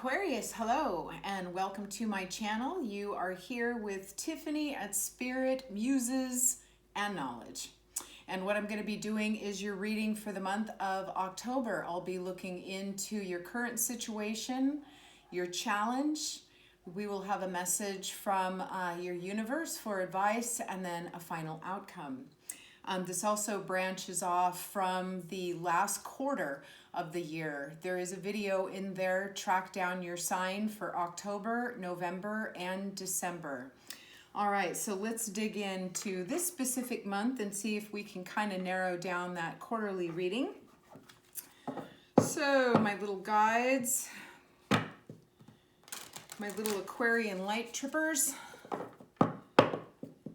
Aquarius, hello and welcome to my channel. You are here with Tiffany at Spirit, Muses, and Knowledge. And what I'm going to be doing is your reading for the month of October. I'll be looking into your current situation, your challenge. We will have a message from your universe for advice and then a final outcome. This also branches off from the last quarter of the year. There is a video in there, track down your sign for October, November, and December. All right, so let's dig into this specific month and see if we can kind of narrow down that quarterly reading. So my little guides, my little Aquarian light trippers.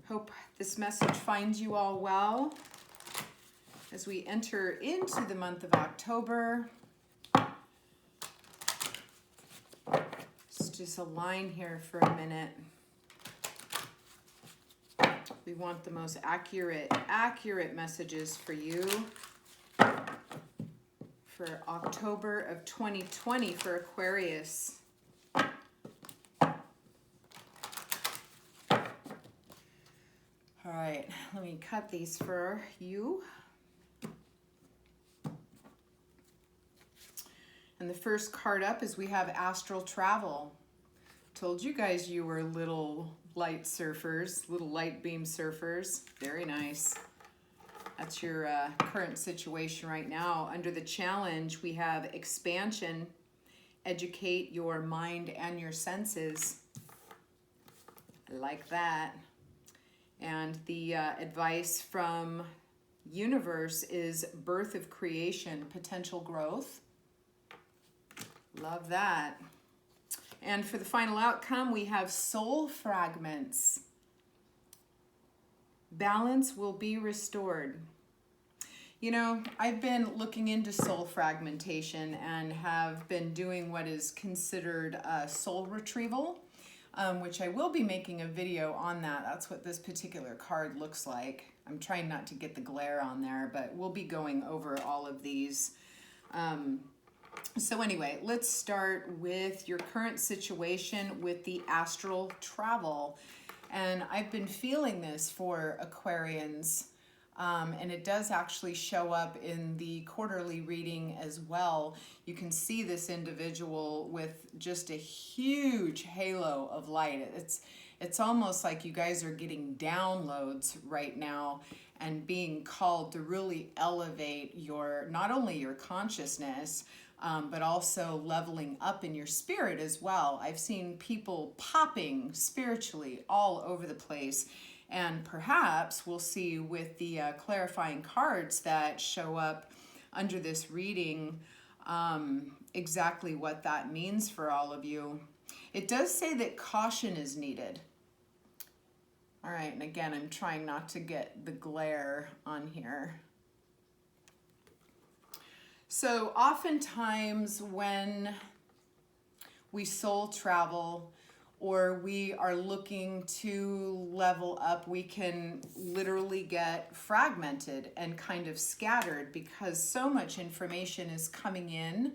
Hope this message finds you all well as we enter into the month of October. Let's just align here for a minute. We want the most accurate messages for you for October of 2020 for Aquarius. All right, let me cut these for you. And the first card up is we have astral travel. Told you guys you were little light surfers, little light beam surfers. Very nice. That's your current situation right now. Under the challenge, we have expansion, educate your mind and your senses. I like that. And the advice from universe is birth of creation, potential growth. Love that. And for the final outcome, we have soul fragments. Balance will be restored. You know, I've been looking into soul fragmentation and have been doing what is considered soul retrieval, which I will be making a video on that. That's what this particular card looks like. I'm trying not to get the glare on there, but we'll be going over all of these. So anyway, let's start with your current situation with the astral travel. And I've been feeling this for Aquarians, and it does actually show up in the quarterly reading as well. You can see this individual with just a huge halo of light. It's almost like you guys are getting downloads right now and being called to really elevate your, not only your consciousness, but also leveling up in your spirit as well. I've seen people popping spiritually all over the place, and perhaps we'll see with the clarifying cards that show up under this reading exactly what that means for all of you. It does say that caution is needed. All right, and again, I'm trying not to get the glare on here. So oftentimes when we soul travel or we are looking to level up, we can literally get fragmented and kind of scattered because so much information is coming in,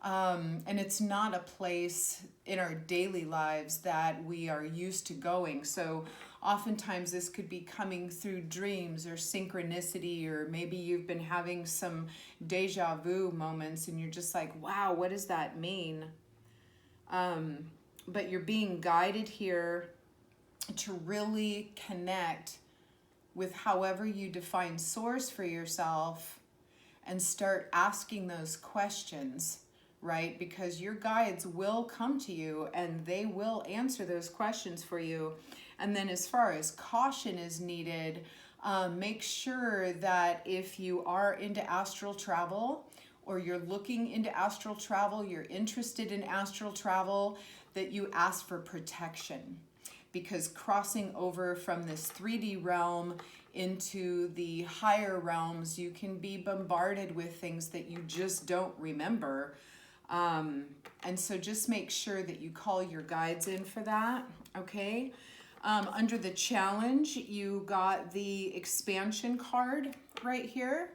and it's not a place in our daily lives that we are used to going. So oftentimes this could be coming through dreams or synchronicity, or maybe you've been having some deja vu moments and you're just like, wow, what does that mean? But you're being guided here to really connect with however you define source for yourself and start asking those questions, right? Because your guides will come to you and they will answer those questions for you. And then as far as caution is needed, make sure that if you are into astral travel or you're looking into astral travel, you're interested in astral travel, that you ask for protection. Because crossing over from this 3D realm into the higher realms, you can be bombarded with things that you just don't remember. And so just make sure that you call your guides in for that, okay? Under the challenge, you got the expansion card right here.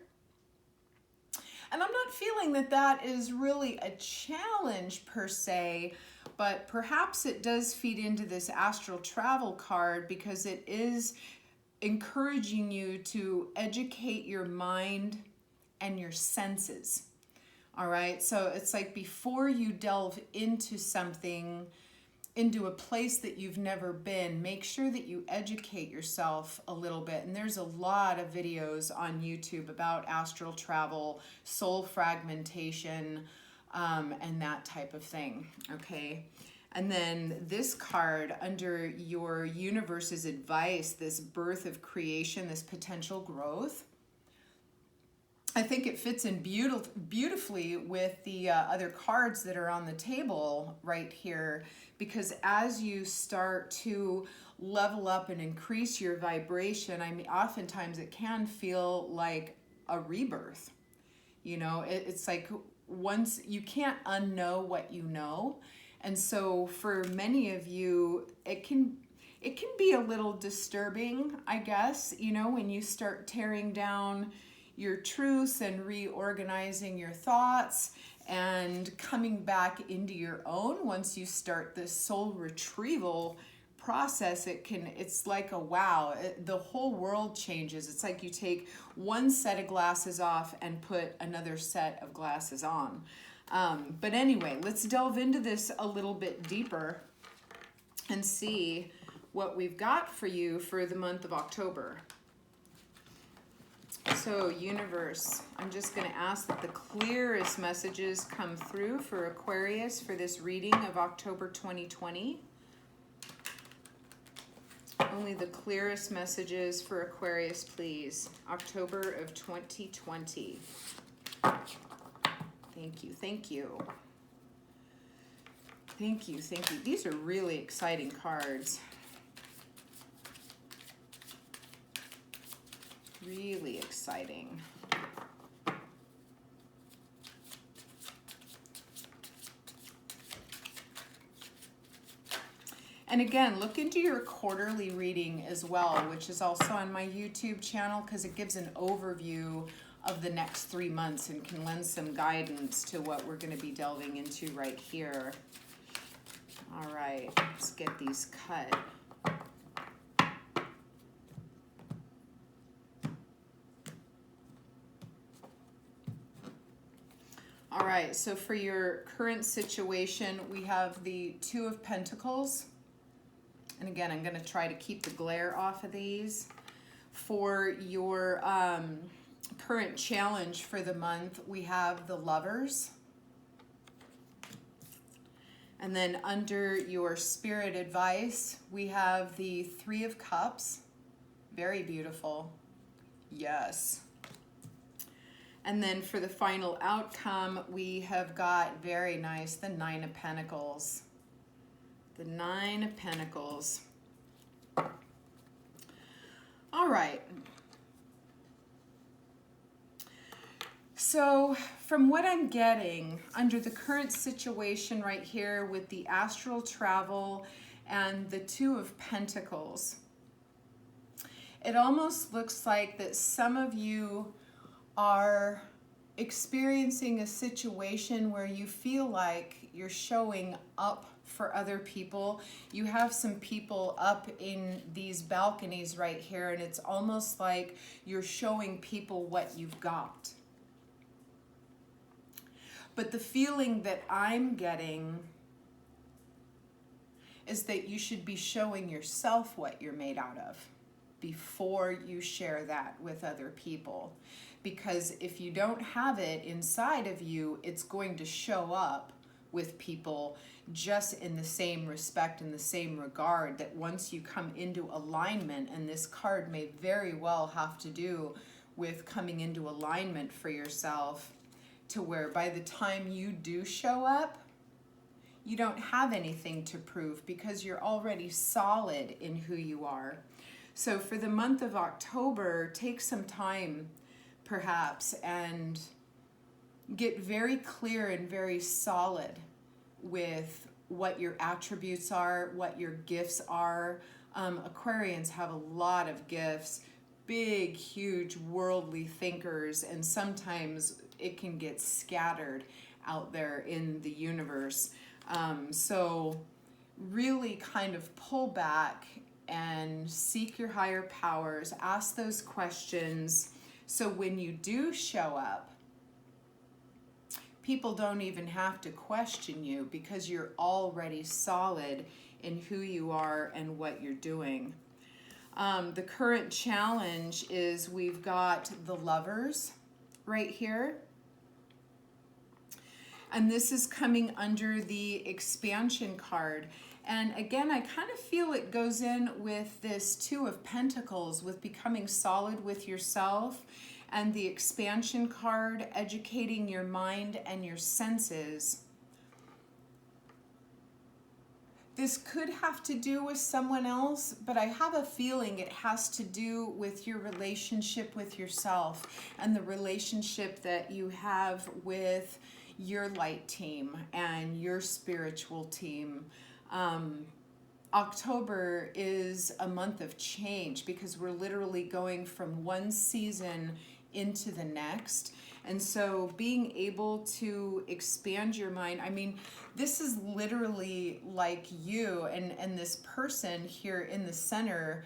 And I'm not feeling that that is really a challenge per se, but perhaps it does feed into this astral travel card because it is encouraging you to educate your mind and your senses. All right, so it's like before you delve into something, into a place that you've never been, make sure that you educate yourself a little bit. And there's a lot of videos on YouTube about astral travel, soul fragmentation, and that type of thing, okay? And then this card under your universe's advice, this birth of creation, this potential growth, I think it fits in beautifully with the other cards that are on the table right here, because as you start to level up and increase your vibration, I mean, oftentimes it can feel like a rebirth. You know, it's like once you can't unknow what you know. And so for many of you, it can be a little disturbing, I guess, you know, when you start tearing down your truths and reorganizing your thoughts and coming back into your own. Once you start this soul retrieval process, it's like a wow, the whole world changes. It's like you take one set of glasses off and put another set of glasses on. But anyway, let's delve into this a little bit deeper and see what we've got for you for the month of October. So, universe, I'm just going to ask that the clearest messages come through for Aquarius for this reading of October 2020. Only the clearest messages for Aquarius, please. October of 2020. Thank you, thank you. Thank you, thank you. These are really exciting cards. Really exciting. And again, look into your quarterly reading as well, which is also on my YouTube channel, because it gives an overview of the next 3 months and can lend some guidance to what we're going to be delving into right here. All right, let's get these cut. All right, so for your current situation, we have the Two of Pentacles. And again, I'm going to try to keep the glare off of these. For your current challenge for the month, we have the Lovers. And then under your spirit advice, we have the Three of Cups. Very beautiful. Yes. And then for the final outcome, we have got, very nice, the Nine of Pentacles. The Nine of Pentacles. All right. So from what I'm getting, under the current situation right here with the astral travel and the Two of Pentacles, it almost looks like that some of you are experiencing a situation where you feel like you're showing up for other people. You have some people up in these balconies right here, and it's almost like you're showing people what you've got. But the feeling that I'm getting is that you should be showing yourself what you're made out of before you share that with other people. Because if you don't have it inside of you, it's going to show up with people just in the same respect, in the same regard, that once you come into alignment, and this card may very well have to do with coming into alignment for yourself, to where by the time you do show up, you don't have anything to prove because you're already solid in who you are. So for the month of October, take some time perhaps and get very clear and very solid with what your attributes are, what your gifts are. Aquarians have a lot of gifts, big, huge, worldly thinkers, and sometimes it can get scattered out there in the universe. So really kind of pull back and seek your higher powers, ask those questions, so when you do show up, people don't even have to question you because you're already solid in who you are and what you're doing. The current challenge is we've got the Lovers right here. And this is coming under the expansion card. And again, I kind of feel it goes in with this Two of Pentacles, with becoming solid with yourself, and the expansion card, educating your mind and your senses. This could have to do with someone else, but I have a feeling it has to do with your relationship with yourself and the relationship that you have with your light team and your spiritual team. October is a month of change because we're literally going from one season into the next. And so being able to expand your mind, I mean, this is literally like you, and this person here in the center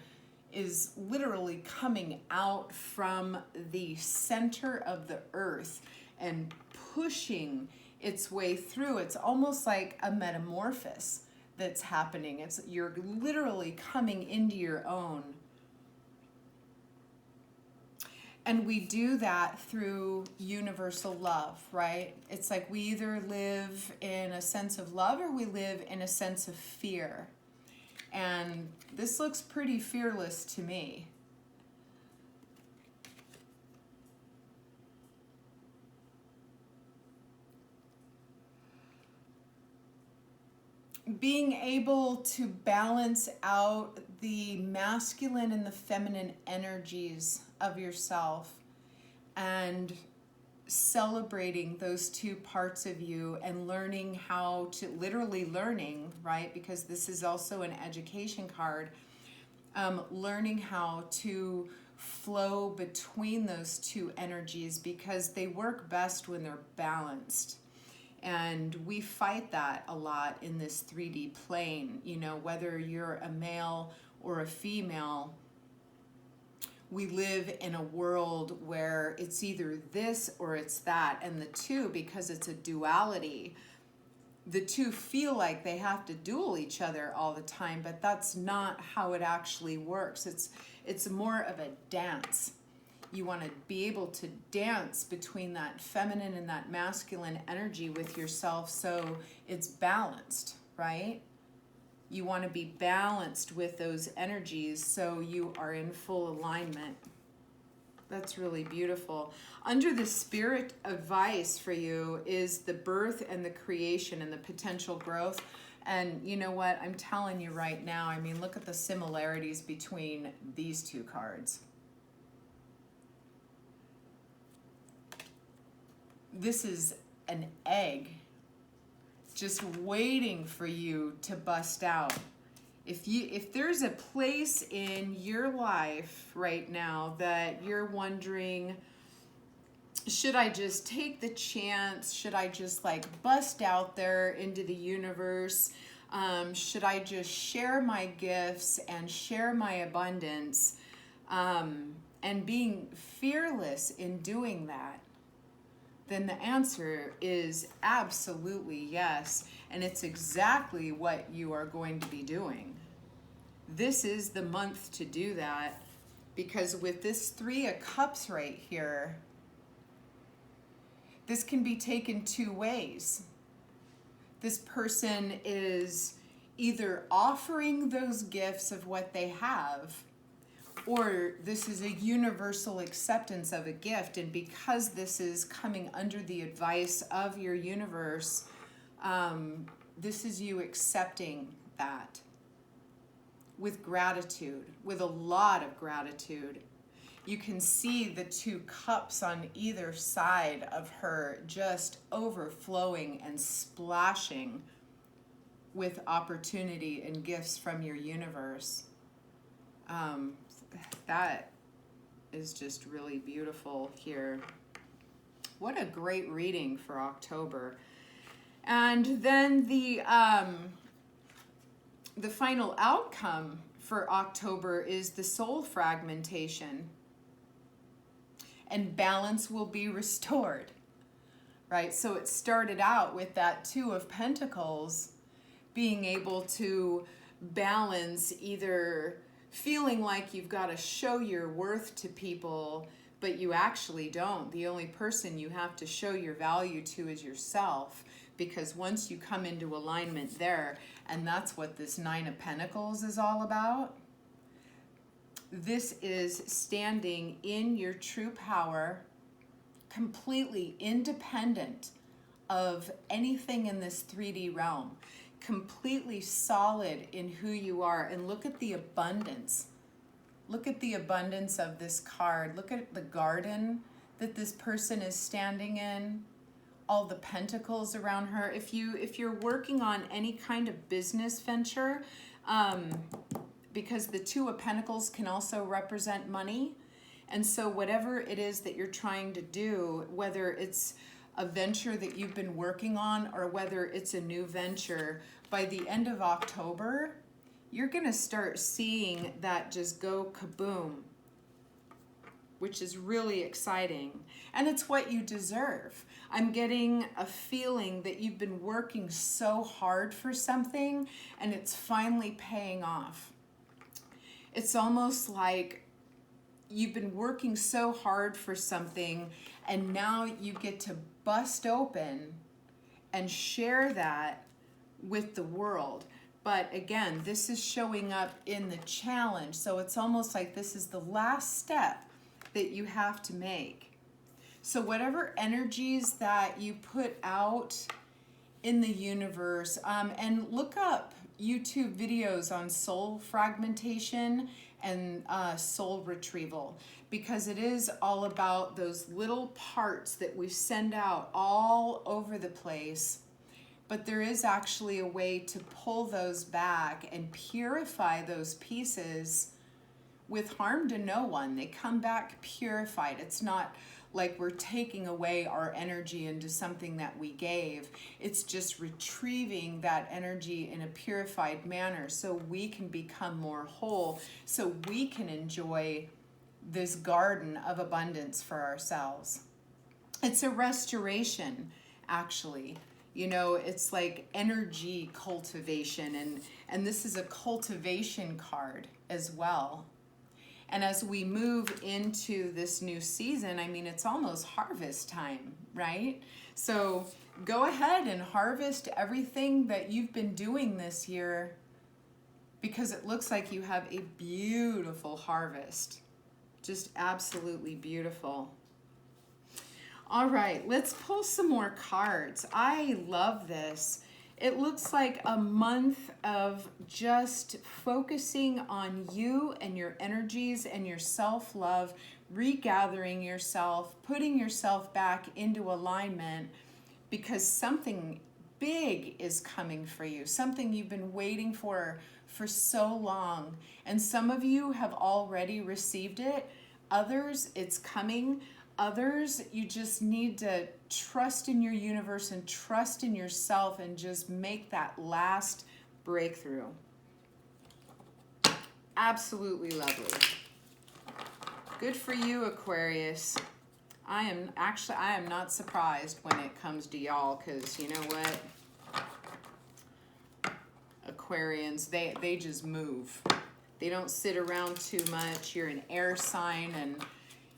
is literally coming out from the center of the earth and pushing its way through. It's almost like a metamorphosis that's happening. You're literally coming into your own. And we do that through universal love, right? It's like we either live in a sense of love or we live in a sense of fear. And this looks pretty fearless to me. Being able to balance out the masculine and the feminine energies of yourself and celebrating those two parts of you and learning how to, literally learning, right? Because this is also an education card, learning how to flow between those two energies because they work best when they're balanced. And we fight that a lot in this 3D plane, you know, whether you're a male or a female, we live in a world where it's either this or it's that. And the two, because it's a duality, the two feel like they have to duel each other all the time, but that's not how it actually works. It's more of a dance. You want to be able to dance between that feminine and that masculine energy with yourself so it's balanced, right? You want to be balanced with those energies so you are in full alignment. That's really beautiful. Under the spirit advice for you is the birth and the creation and the potential growth. And you know what? I'm telling you right now, I mean, look at the similarities between these two cards. This is an egg just waiting for you to bust out. If there's a place in your life right now that you're wondering, should I just take the chance? Should I just like bust out there into the universe? Should I just share my gifts and share my abundance? And being fearless in doing that, then the answer is absolutely yes. And it's exactly what you are going to be doing. This is the month to do that, because with this 3 of Cups right here, this can be taken two ways. This person is either offering those gifts of what they have, or this is a universal acceptance of a gift. And because this is coming under the advice of your universe, this is you accepting that with gratitude, with a lot of gratitude. You can see the 2 cups on either side of her just overflowing and splashing with opportunity and gifts from your universe. That is just really beautiful here. What a great reading for October. And then the final outcome for October is the soul fragmentation. And balance will be restored, right? So it started out with that Two of Pentacles, being able to balance either feeling like you've got to show your worth to people, but you actually don't. The only person you have to show your value to is yourself, because once you come into alignment there, and that's what this Nine of Pentacles is all about. This is standing in your true power, completely independent of anything in this 3D realm, completely solid in who you are. And look at the abundance. Look at the abundance of this card. Look at the garden that this person is standing in. All the pentacles around her. If you're working on any kind of business venture, because the Two of Pentacles can also represent money. And so whatever it is that you're trying to do, whether it's a venture that you've been working on or whether it's a new venture, by the end of October, you're gonna start seeing that just go kaboom, which is really exciting. And it's what you deserve. I'm getting a feeling that you've been working so hard for something and it's finally paying off. It's almost like you've been working so hard for something and now you get to bust open and share that with the world. But again, this is showing up in the challenge. So it's almost like this is the last step that you have to make. So whatever energies that you put out in the universe, and look up YouTube videos on soul fragmentation and soul retrieval, because it is all about those little parts that we send out all over the place. But there is actually a way to pull those back and purify those pieces with harm to no one. They come back purified. It's not like we're taking away our energy into something that we gave. It's just retrieving that energy in a purified manner so we can become more whole, so we can enjoy this garden of abundance for ourselves. It's a restoration, actually. You know, it's like energy cultivation, and this is a cultivation card as well. And as we move into this new season, I mean, it's almost harvest time, right? So go ahead and harvest everything that you've been doing this year, because it looks like you have a beautiful harvest. Just absolutely beautiful. All right, let's pull some more cards. I love this. It looks like a month of just focusing on you and your energies and your self-love, regathering yourself, putting yourself back into alignment, because something big is coming for you, something you've been waiting for so long. And some of you have already received it. Others, it's coming. Others, you just need to trust in your universe and trust in yourself and just make that last breakthrough. Absolutely lovely. Good for you, Aquarius. I am not surprised when it comes to y'all, because you know what? Aquarians, they just move. They don't sit around too much. You're an air sign, and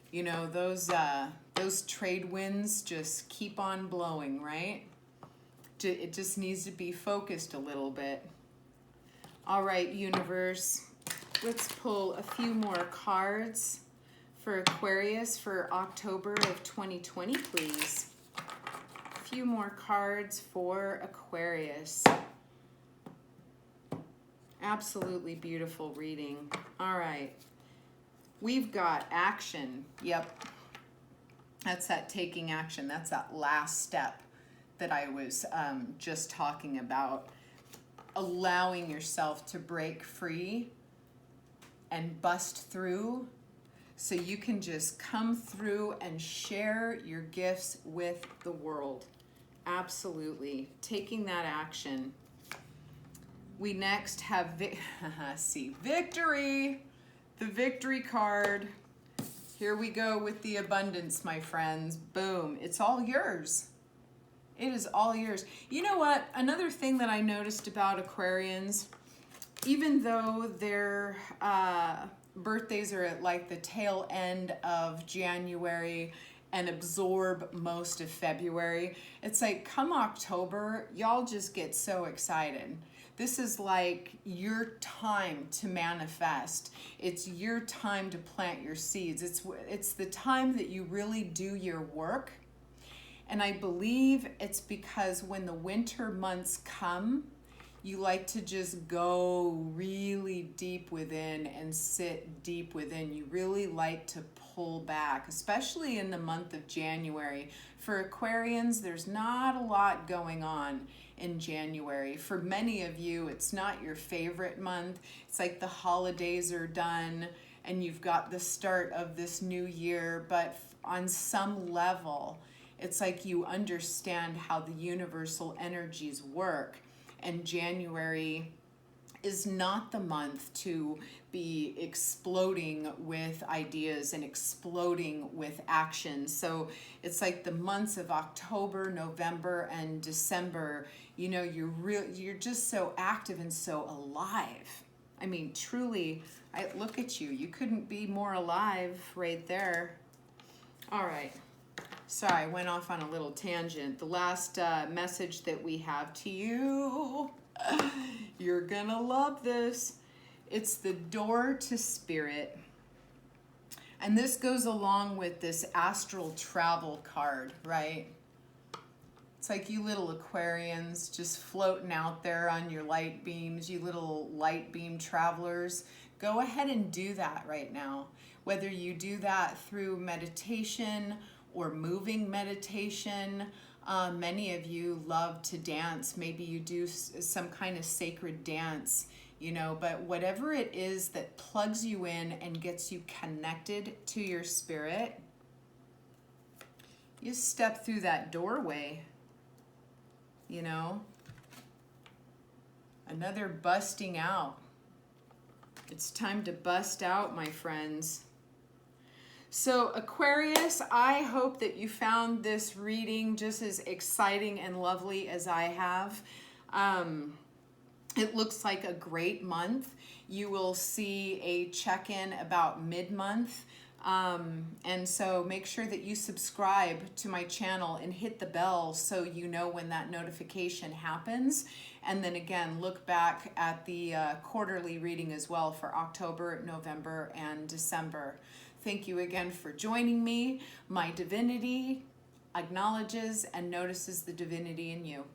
you know, those trade winds just keep on blowing, right? It just needs to be focused a little bit. All right, universe, let's pull a few more cards for Aquarius for October of 2020, please. A few more cards for Aquarius. Absolutely beautiful reading. All right. We've got action. Yep. That's that taking action. That's that last step that I was just talking about. Allowing yourself to break free and bust through so you can just come through and share your gifts with the world. Absolutely. Taking that action. We next have, see, victory. The victory card. Here we go with the abundance, my friends. Boom. It's all yours. It is all yours. You know what? Another thing that I noticed about Aquarians, even though their birthdays are at like the tail end of January and absorb most of February, it's like come October, y'all just get so excited. This is like your time to manifest. It's your time to plant your seeds. It's the time that you really do your work. And I believe it's because when the winter months come, you like to just go really deep within and sit deep within. You really like to pull back, especially in the month of January. For Aquarians, there's not a lot going on in January. For many of you, it's not your favorite month. It's like the holidays are done and you've got the start of this new year, but on some level, it's like you understand how the universal energies work, and January is not the month to be exploding with ideas and exploding with action. So it's like the months of October, November, and December, you know, you're just so active and so alive. I mean, truly, look at you. You couldn't be more alive right there. All right. Sorry, I went off on a little tangent. The last message that we have to you, you're gonna love this. It's the door to spirit. And this goes along with this astral travel card, right? It's like you little Aquarians just floating out there on your light beams, you little light beam travelers. Go ahead and do that right now. Whether you do that through meditation or moving meditation. Many of you love to dance. Maybe you do some kind of sacred dance, you know, but whatever it is that plugs you in and gets you connected to your spirit, you step through that doorway, you know. Another busting out. It's time to bust out, my friends. So Aquarius, I hope that you found this reading just as exciting and lovely as I have. It looks like a great month. You will see a check-in about mid-month. And so make sure that you subscribe to my channel and hit the bell so you know when that notification happens. And then again, look back at the quarterly reading as well for October, November, and December. Thank you again for joining me. My divinity acknowledges and notices the divinity in you.